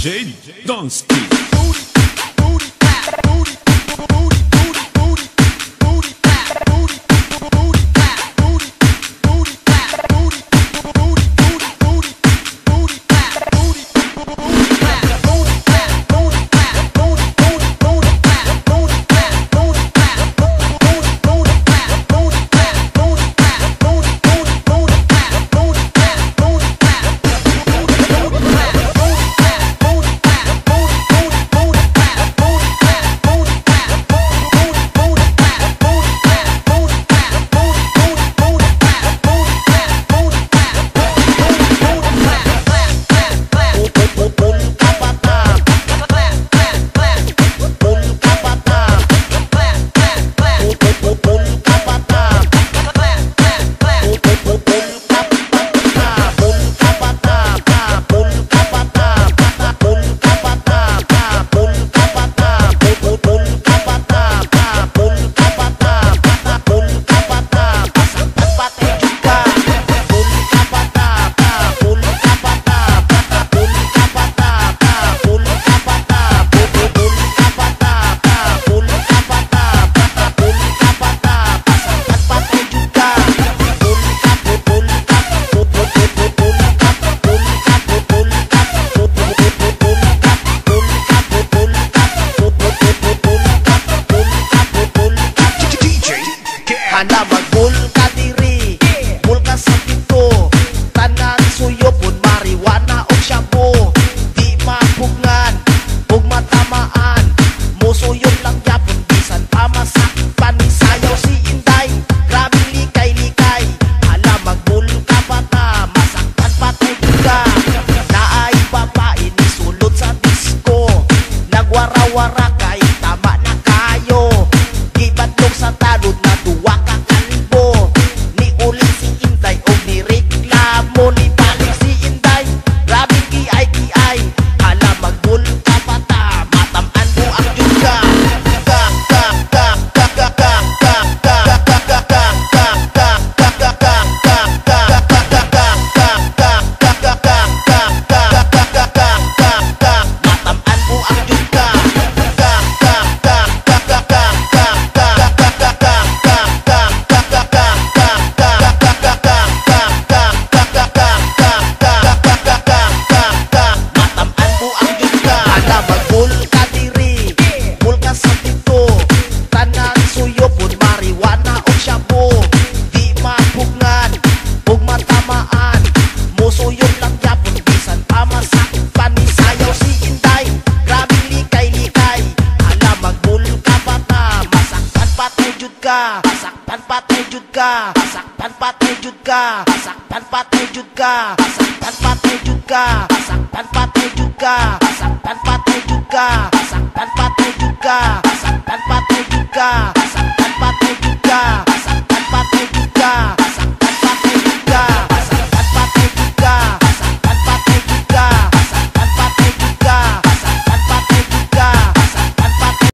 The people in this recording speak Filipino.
DJ Donsky. Hana magbul ka diri, bul ka sa pito, tanan suyo pun mariwana og shabu. Di mapugngan og matamaan, musuyon lang yapon bisan pamasakpan ni sayaw si Inday. Grabe likay-likay, hala magbul ka bata, masaktan patay ka. Naay babae ni sulod sa disco, nagwara-wara kay tama na kayo. Gibadlong sa talod na duwa ka kalbo, ni uling si Inday o ni reklamo ni balik si Inday. Grabe kiay-kiay, hala magbul ka bata, matamaan mo ang yuga. Matamaan mo ang yuga. Pasakpan patay jud ka, pasakpan patay jud ka, pasakpan patay jud ka, pasakpan patay jud ka, pasakpan patay jud ka, pasakpan patay jud ka, pasakpan patay jud ka, pasakpan patay jud ka, pasakpan patay jud ka.